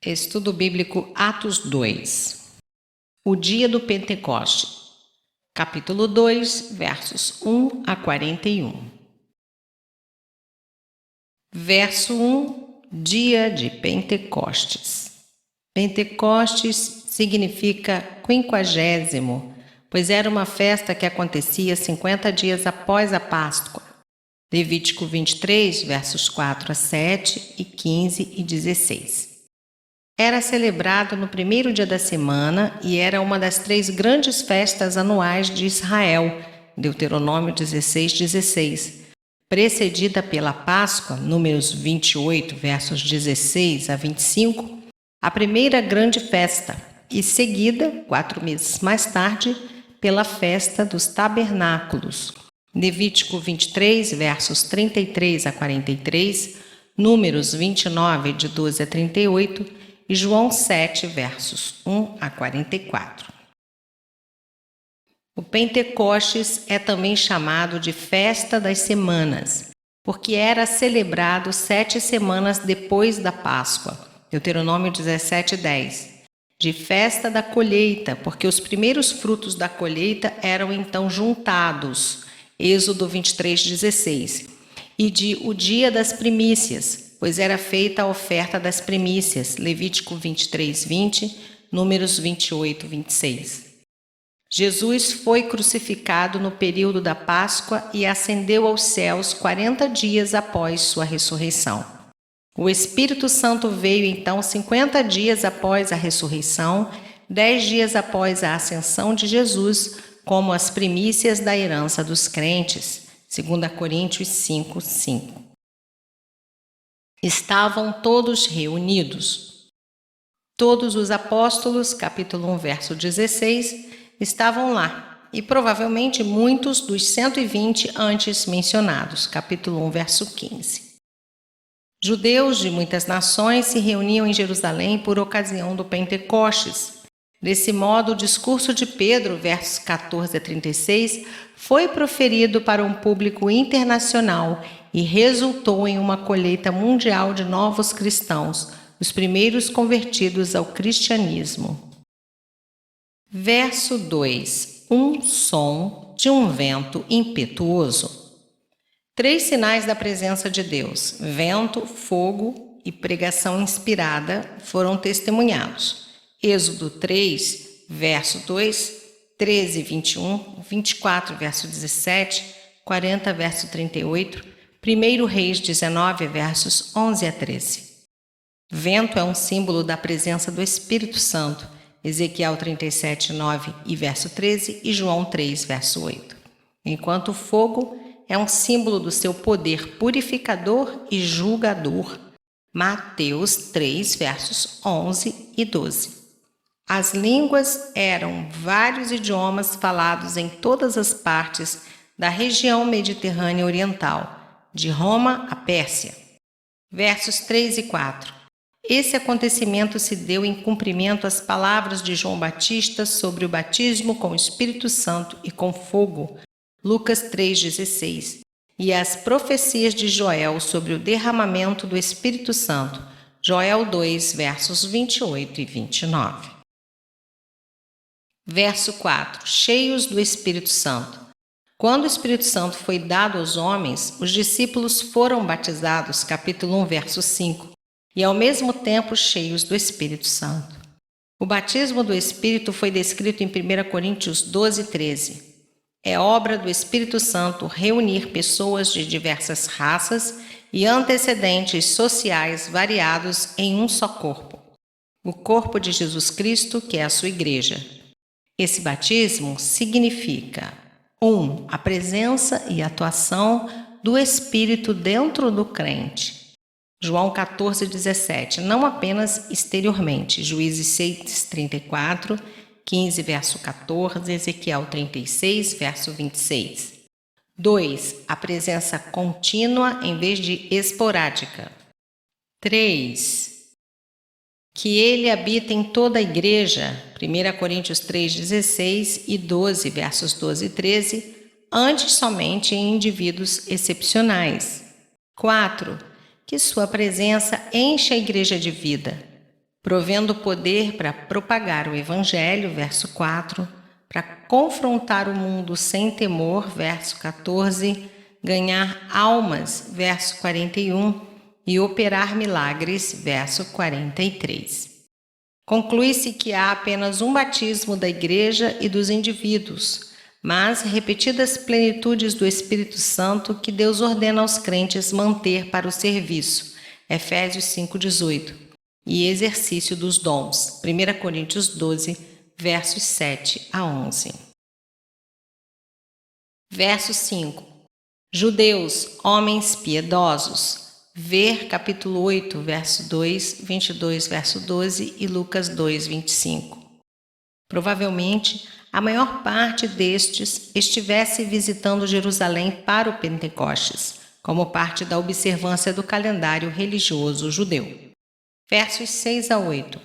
Estudo Bíblico Atos 2. O dia do Pentecoste. Capítulo 2, versos 1 a 41. Verso 1. Dia de Pentecostes. Pentecostes significa 50º, pois era uma festa que acontecia 50 dias após a Páscoa. Levítico 23, versos 4 a 7 e 15 e 16. Era celebrado no primeiro dia da semana e era uma das 3 grandes festas anuais de Israel, Deuteronômio 16:16, precedida pela Páscoa, Números 28, versos 16 a 25, a primeira grande festa, e seguida, 4 meses mais tarde, pela festa dos tabernáculos, Levítico 23, versos 33 a 43, Números 29, de 12 a 38, e João 7, versos 1 a 44. O Pentecostes é também chamado de Festa das Semanas, porque era celebrado 7 semanas depois da Páscoa, Deuteronômio 17:10. De Festa da Colheita, porque os primeiros frutos da colheita eram então juntados, Êxodo 23:16. E de o Dia das Primícias, pois era feita a oferta das primícias, Levítico 23:20, Números 28:26. Jesus foi crucificado no período da Páscoa e ascendeu aos céus 40 dias após sua ressurreição. O Espírito Santo veio então 50 dias após a ressurreição, 10 dias após a ascensão de Jesus, como as primícias da herança dos crentes, 2 Coríntios 5:5. Estavam todos reunidos. Todos os apóstolos, capítulo 1, verso 16, estavam lá, e provavelmente muitos dos 120 antes mencionados, capítulo 1, verso 15. Judeus de muitas nações se reuniam em Jerusalém por ocasião do Pentecostes. Desse modo, o discurso de Pedro, versos 14 a 36, foi proferido para um público internacional e resultou em uma colheita mundial de novos cristãos, os primeiros convertidos ao cristianismo. Verso 2. Um som de um vento impetuoso. 3 sinais da presença de Deus, vento, fogo e pregação inspirada, foram testemunhados. Êxodo 3, verso 2, 13, 21, 24, verso 17, 40, verso 38, 1 Reis 19, versos 11 a 13. Vento é um símbolo da presença do Espírito Santo, Ezequiel 37, 9 e verso 13 e João 3, verso 8. Enquanto fogo é um símbolo do seu poder purificador e julgador, Mateus 3, versos 11 e 12. As línguas eram vários idiomas falados em todas as partes da região mediterrânea oriental, de Roma à Pérsia. Versos 3 e 4. Esse acontecimento se deu em cumprimento às palavras de João Batista sobre o batismo com o Espírito Santo e com fogo, Lucas 3,16, e às profecias de Joel sobre o derramamento do Espírito Santo, Joel 2, versos 28 e 29. Verso 4. Cheios do Espírito Santo. Quando o Espírito Santo foi dado aos homens, os discípulos foram batizados, capítulo 1, verso 5, e ao mesmo tempo cheios do Espírito Santo. O batismo do Espírito foi descrito em 1 Coríntios 12, 13. É obra do Espírito Santo reunir pessoas de diversas raças e antecedentes sociais variados em um só corpo, o corpo de Jesus Cristo, que é a sua igreja. Esse batismo significa 1. A presença e atuação do Espírito dentro do crente. João 14:17, não apenas exteriormente, Juízes 6:34, 15, verso 14, Ezequiel 36, verso 26. 2. A presença contínua em vez de esporádica. 3. Que ele habita em toda a igreja, 1 Coríntios 3:16 e 12, versos 12 e 13, antes somente em indivíduos excepcionais. 4. Que sua presença enche a igreja de vida. provendo poder para propagar o Evangelho, verso 4, para confrontar o mundo sem temor, verso 14, ganhar almas, verso 41, e operar milagres, verso 43. Conclui-se que há apenas um batismo da Igreja e dos indivíduos, mas repetidas plenitudes do Espírito Santo que Deus ordena aos crentes manter para o serviço, Efésios 5,18, e exercício dos dons, 1 Coríntios 12, versos 7 a 11. Verso 5. Judeus, homens piedosos. Ver capítulo 8, verso 2, 22, verso 12 e Lucas 2, 25. Provavelmente, a maior parte destes estivesse visitando Jerusalém para o Pentecostes, como parte da observância do calendário religioso judeu. Versos 6 a 8.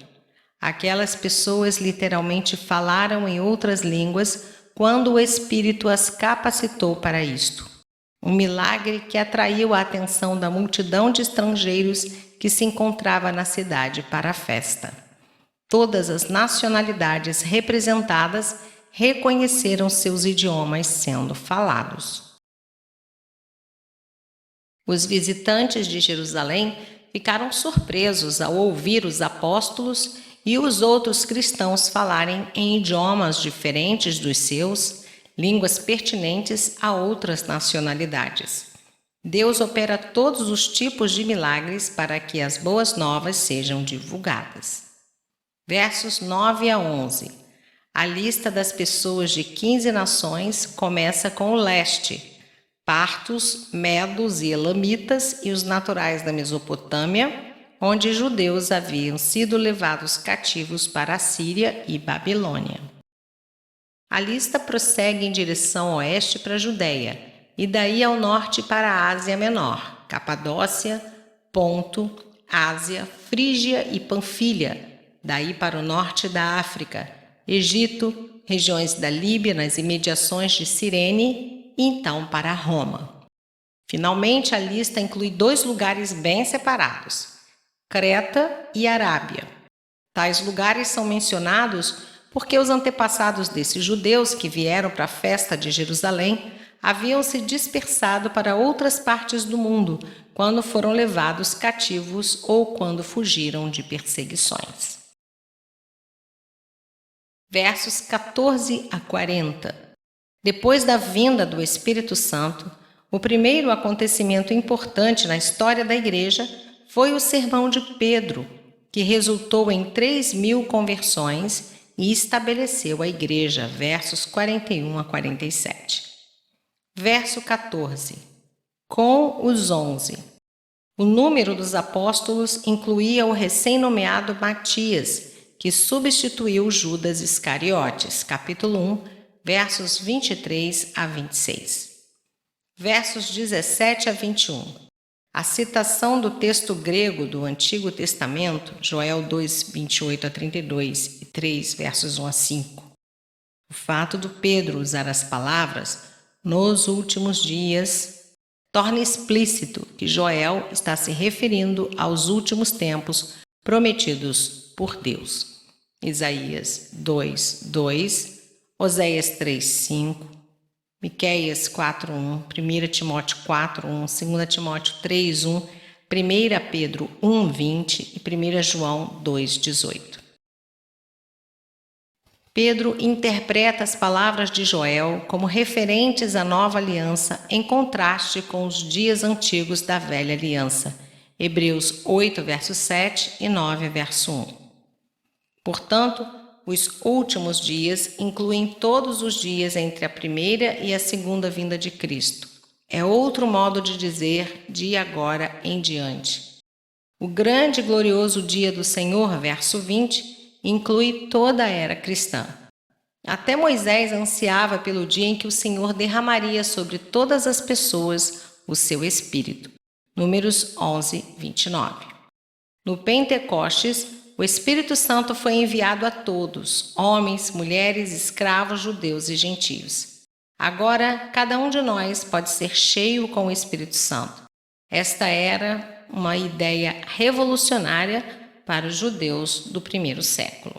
Aquelas pessoas literalmente falaram em outras línguas quando o Espírito as capacitou para isto. Um milagre que atraiu a atenção da multidão de estrangeiros que se encontrava na cidade para a festa. Todas as nacionalidades representadas reconheceram seus idiomas sendo falados. Os visitantes de Jerusalém ficaram surpresos ao ouvir os apóstolos e os outros cristãos falarem em idiomas diferentes dos seus, línguas pertinentes a outras nacionalidades. Deus opera todos os tipos de milagres para que as boas novas sejam divulgadas. Versos 9 a 11. A lista das pessoas de 15 nações começa com o leste, partos, medos e elamitas e os naturais da Mesopotâmia, onde judeus haviam sido levados cativos para a Síria e Babilônia. A lista prossegue em direção oeste para a Judéia e daí ao norte para a Ásia Menor, Capadócia, Ponto, Ásia, Frígia e Panfilha, daí para o norte da África, Egito, regiões da Líbia nas imediações de Cirene e então para Roma. Finalmente, a lista inclui 2 lugares bem separados, Creta e Arábia. Tais lugares são mencionados porque os antepassados desses judeus que vieram para a festa de Jerusalém haviam se dispersado para outras partes do mundo quando foram levados cativos ou quando fugiram de perseguições. Versos 14 a 40. Depois da vinda do Espírito Santo, o primeiro acontecimento importante na história da Igreja foi o sermão de Pedro, que resultou em 3.000 conversões e estabeleceu a Igreja, versos 41 a 47. Verso 14. Com os 11. O número dos apóstolos incluía o recém-nomeado Matias, que substituiu Judas Iscariotes, capítulo 1, versos 23 a 26. Versos 17 a 21. A citação do texto grego do Antigo Testamento, Joel 2, 28 a 32 e 3, versos 1 a 5. O fato do Pedro usar as palavras "nos últimos dias" torna explícito que Joel está se referindo aos últimos tempos prometidos por Deus. Isaías 2, 2, Oséias 3, 5, Miqueias 4:1, 1 Timóteo 4:1, 2 Timóteo 3:1, 1 Pedro 1:20 e 1 João 2:18. Pedro interpreta as palavras de Joel como referentes à nova aliança em contraste com os dias antigos da velha aliança. Hebreus 8, verso 7 e 9, verso 1. Portanto, os últimos dias incluem todos os dias entre a primeira e a segunda vinda de Cristo. É outro modo de dizer de agora em diante. O grande e glorioso dia do Senhor, verso 20, inclui toda a era cristã. Até Moisés ansiava pelo dia em que o Senhor derramaria sobre todas as pessoas o seu Espírito. Números 11, 29. No Pentecostes, o Espírito Santo foi enviado a todos, homens, mulheres, escravos, judeus e gentios. Agora, cada um de nós pode ser cheio com o Espírito Santo. Esta era uma ideia revolucionária para os judeus do primeiro século.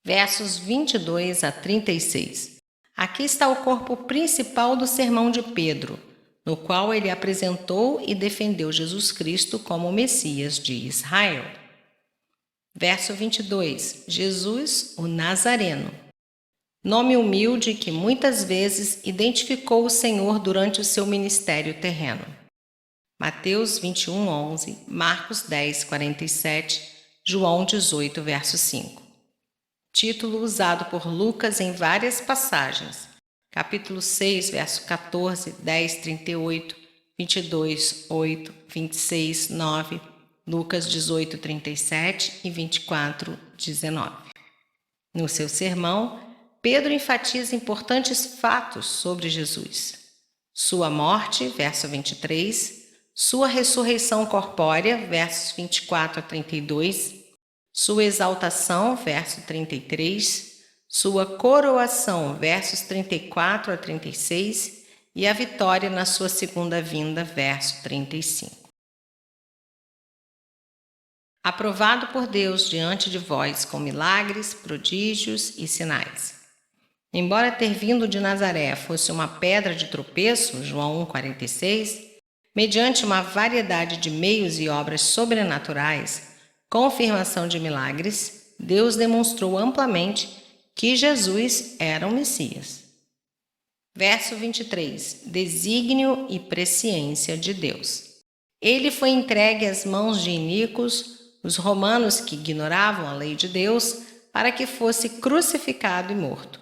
Versos 22 a 36. Aqui está o corpo principal do sermão de Pedro, no qual ele apresentou e defendeu Jesus Cristo como o Messias de Israel. Verso 22. Jesus, o Nazareno. Nome humilde que muitas vezes identificou o Senhor durante o seu ministério terreno. Mateus 21:11, Marcos 10:47, João 18, verso 5. Título usado por Lucas em várias passagens. Capítulo 6, verso 14, 10:38, 22:8, 26:9, Lucas 18:37 e 24:19. No seu sermão, Pedro enfatiza importantes fatos sobre Jesus. Sua morte, verso 23, sua ressurreição corpórea, versos 24 a 32, sua exaltação, verso 33, sua coroação, versos 34 a 36, e a vitória na sua segunda vinda, verso 35. Aprovado por Deus diante de vós com milagres, prodígios e sinais. Embora ter vindo de Nazaré fosse uma pedra de tropeço, João 1,46, mediante uma variedade de meios e obras sobrenaturais, confirmação de milagres, Deus demonstrou amplamente que Jesus era o Messias. Verso 23. Desígnio e presciência de Deus. Ele foi entregue às mãos de iníquos, os romanos que ignoravam a lei de Deus, para que fosse crucificado e morto.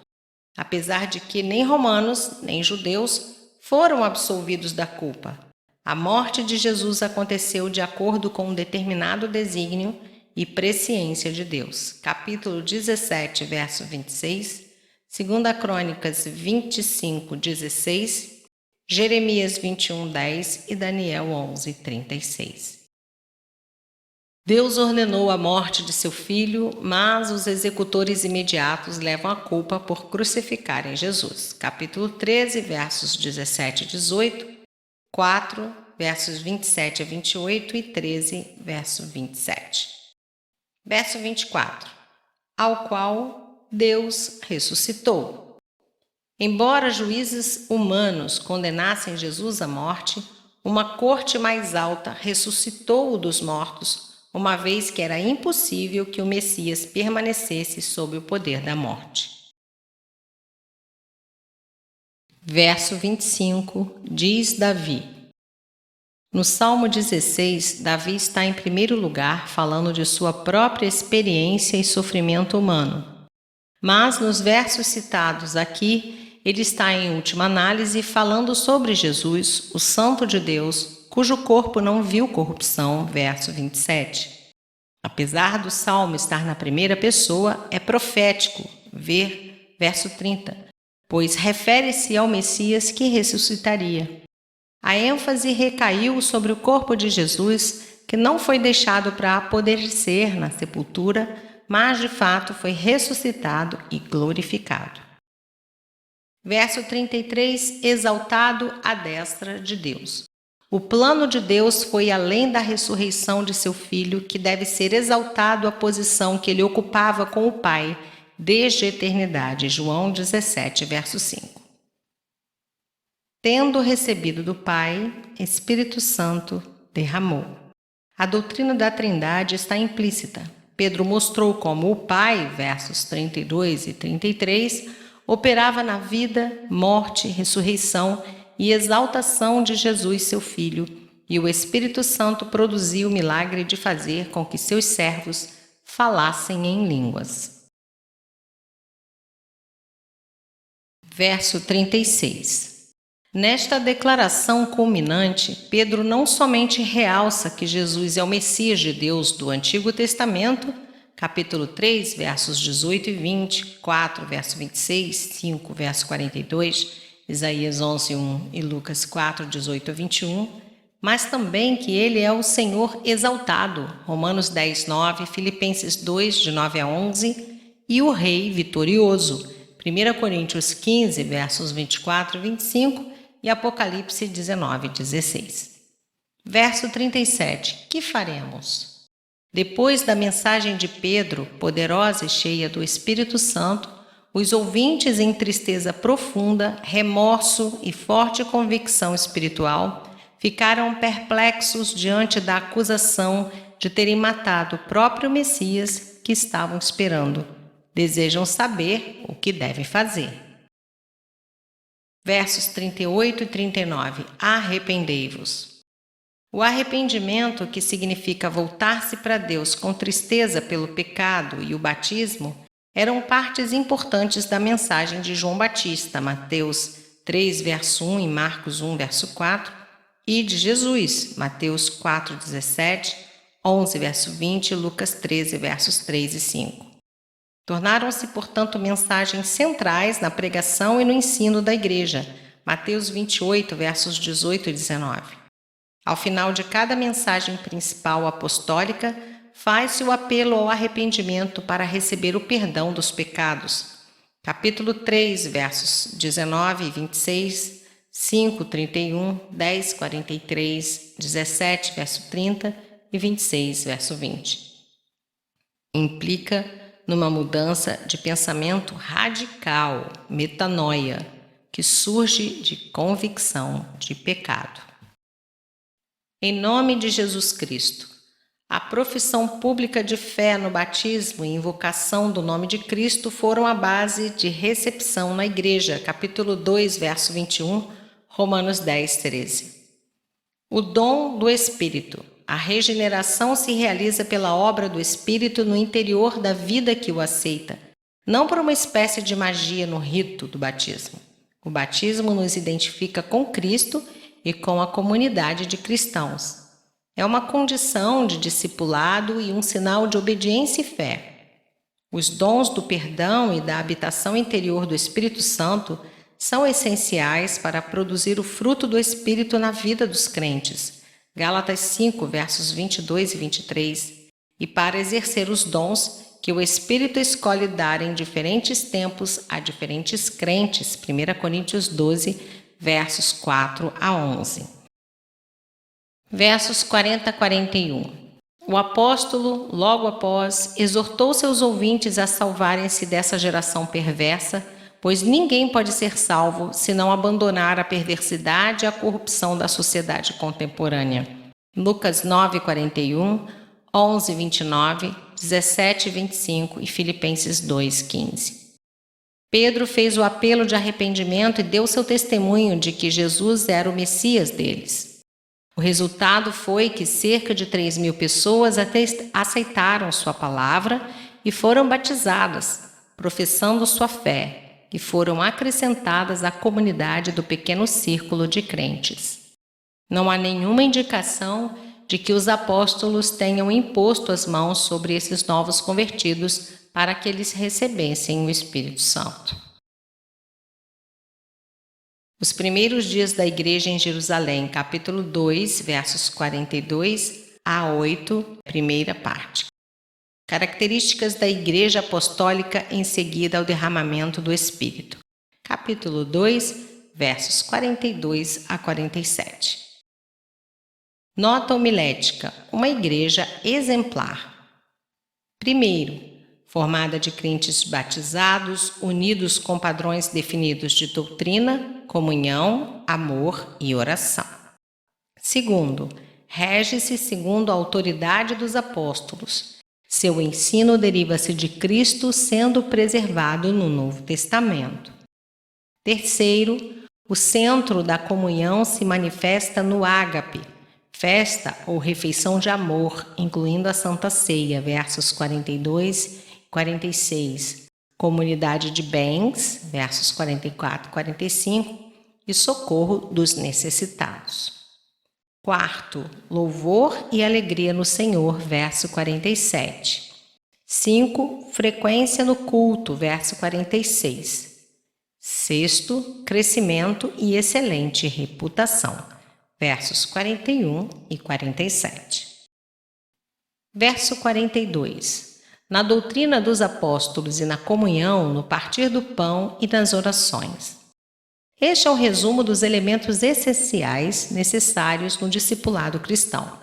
Apesar de que nem romanos, nem judeus foram absolvidos da culpa. A morte de Jesus aconteceu de acordo com um determinado desígnio e presciência de Deus. Capítulo 17, verso 26, 2 Crônicas 25, 16, Jeremias 21, 10 e Daniel 11, 36. Deus ordenou a morte de seu filho, mas os executores imediatos levam a culpa por crucificarem Jesus. Capítulo 13, versos 17 e 18, 4, versos 27 a 28 e 13, verso 27. Verso 24. Ao qual Deus ressuscitou. Embora juízes humanos condenassem Jesus à morte, uma corte mais alta ressuscitou-o dos mortos, uma vez que era impossível que o Messias permanecesse sob o poder da morte. Verso 25, diz Davi. No Salmo 16, Davi está em primeiro lugar falando de sua própria experiência e sofrimento humano. Mas nos versos citados aqui, ele está em última análise falando sobre Jesus, o Santo de Deus, cujo corpo não viu corrupção, verso 27. Apesar do salmo estar na primeira pessoa, é profético, ver verso 30, pois refere-se ao Messias que ressuscitaria. A ênfase recaiu sobre o corpo de Jesus, que não foi deixado para apodrecer na sepultura, mas de fato foi ressuscitado e glorificado. Verso 33, exaltado à destra de Deus. O plano de Deus foi além da ressurreição de seu Filho, que deve ser exaltado à posição que ele ocupava com o Pai desde a eternidade. João 17, verso 5. Tendo recebido do Pai, Espírito Santo derramou. A doutrina da Trindade está implícita. Pedro mostrou como o Pai, versos 32 e 33, operava na vida, morte, ressurreição e exaltação de Jesus, seu Filho, e o Espírito Santo produziu o milagre de fazer com que seus servos falassem em línguas. Verso 36. Nesta declaração culminante, Pedro não somente realça que Jesus é o Messias de Deus do Antigo Testamento, capítulo 3, versos 18 e 20, 4, verso 26, 5, verso 42, Isaías 11, 1 e Lucas 4, 18 a 21, mas também que ele é o Senhor exaltado, Romanos 10, 9, Filipenses 2, de 9 a 11, e o Rei vitorioso, 1 Coríntios 15, versos 24 e 25, e Apocalipse 19, 16. Verso 37. Que faremos? Depois da mensagem de Pedro, poderosa e cheia do Espírito Santo, os ouvintes em tristeza profunda, remorso e forte convicção espiritual ficaram perplexos diante da acusação de terem matado o próprio Messias que estavam esperando. Desejam saber o que devem fazer. Versos 38 e 39. Arrependei-vos. O arrependimento, que significa voltar-se para Deus com tristeza pelo pecado, e o batismo, eram partes importantes da mensagem de João Batista, Mateus 3, verso 1 e Marcos 1, verso 4, e de Jesus, Mateus 4, 17, 11, verso 20 e Lucas 13, versos 3 e 5. Tornaram-se, portanto, mensagens centrais na pregação e no ensino da Igreja, Mateus 28, versos 18 e 19. Ao final de cada mensagem principal apostólica, faz-se o apelo ao arrependimento para receber o perdão dos pecados. Capítulo 3, versos 19 e 26, 5, 31, 10, 43, 17, verso 30 e 26, verso 20. Implica numa mudança de pensamento radical, metanoia, que surge de convicção de pecado. Em nome de Jesus Cristo, a profissão pública de fé no batismo e invocação do nome de Cristo foram a base de recepção na Igreja, capítulo 2, verso 21, Romanos 10, 13. O dom do Espírito. A regeneração se realiza pela obra do Espírito no interior da vida que o aceita, não por uma espécie de magia no rito do batismo. O batismo nos identifica com Cristo e com a comunidade de cristãos. É uma condição de discipulado e um sinal de obediência e fé. Os dons do perdão e da habitação interior do Espírito Santo são essenciais para produzir o fruto do Espírito na vida dos crentes, Gálatas 5, versos 22 e 23, e para exercer os dons que o Espírito escolhe dar em diferentes tempos a diferentes crentes, 1 Coríntios 12, versos 4 a 11. Versos 40 a 41. O apóstolo, logo após, exortou seus ouvintes a salvarem-se dessa geração perversa, pois ninguém pode ser salvo se não abandonar a perversidade e a corrupção da sociedade contemporânea. Lucas 9, 41, 11, 29, 17, 25 e Filipenses 2, 15. Pedro fez o apelo de arrependimento e deu seu testemunho de que Jesus era o Messias deles. O resultado foi que cerca de 3.000 pessoas aceitaram sua palavra e foram batizadas, professando sua fé, e foram acrescentadas à comunidade do pequeno círculo de crentes. Não há nenhuma indicação de que os apóstolos tenham imposto as mãos sobre esses novos convertidos para que eles recebessem o Espírito Santo. Os primeiros dias da Igreja em Jerusalém, capítulo 2, versos 42 a 8, primeira parte. Características da Igreja Apostólica em seguida ao derramamento do Espírito. Capítulo 2, versos 42 a 47. Nota homilética. Uma igreja exemplar. Primeiro, formada de crentes batizados, unidos com padrões definidos de doutrina, comunhão, amor e oração. Segundo, rege-se segundo a autoridade dos apóstolos. Seu ensino deriva-se de Cristo, sendo preservado no Novo Testamento. Terceiro, o centro da comunhão se manifesta no ágape, festa ou refeição de amor, incluindo a Santa Ceia, versos 42 e 46, comunidade de bens, versos 44 e 45, e socorro dos necessitados. Quarto, louvor e alegria no Senhor, verso 47. 5. Frequência no culto, verso 46. Sexto, crescimento e excelente reputação, versos 41 e 47. Verso 42. Na doutrina dos apóstolos e na comunhão, no partir do pão e nas orações. Este é o resumo dos elementos essenciais necessários no discipulado cristão.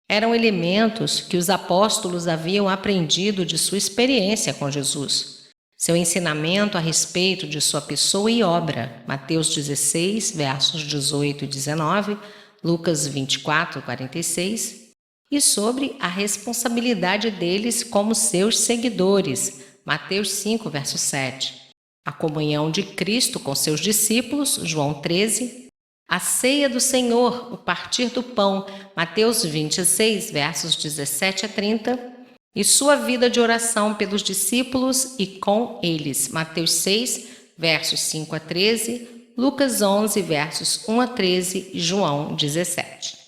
Eram elementos que os apóstolos haviam aprendido de sua experiência com Jesus. Seu ensinamento a respeito de sua pessoa e obra, Mateus 16, versos 18 e 19, Lucas 24, 46, e sobre a responsabilidade deles como seus seguidores, Mateus 5, verso 7. A comunhão de Cristo com seus discípulos, João 13. A ceia do Senhor, o partir do pão, Mateus 26, versos 17 a 30. E sua vida de oração pelos discípulos e com eles, Mateus 6, versos 5 a 13, Lucas 11, versos 1 a 13 e João 17.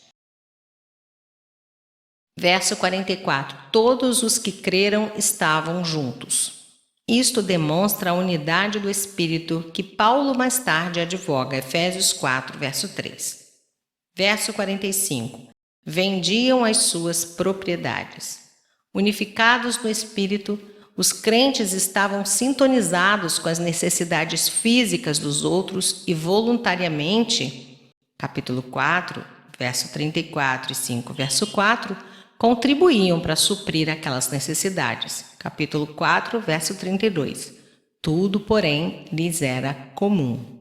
Verso 44. Todos os que creram estavam juntos. Isto demonstra a unidade do Espírito que Paulo mais tarde advoga, Efésios 4, verso 3. Verso 45. Vendiam as suas propriedades. Unificados no Espírito, os crentes estavam sintonizados com as necessidades físicas dos outros e voluntariamente, capítulo 4, verso 34 e 5, verso 4, contribuíam para suprir aquelas necessidades. Capítulo 4, verso 32. Tudo, porém, lhes era comum.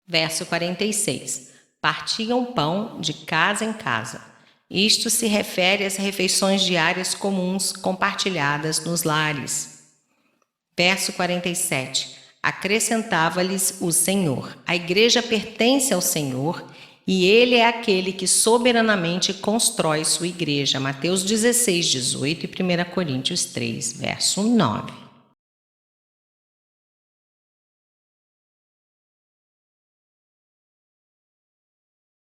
Verso 46. Partiam pão de casa em casa. Isto se refere às refeições diárias comuns compartilhadas nos lares. Verso 47. Acrescentava-lhes o Senhor. A igreja pertence ao Senhor e Ele é aquele que soberanamente constrói sua igreja. Mateus 16, 18 e 1 Coríntios 3, verso 9.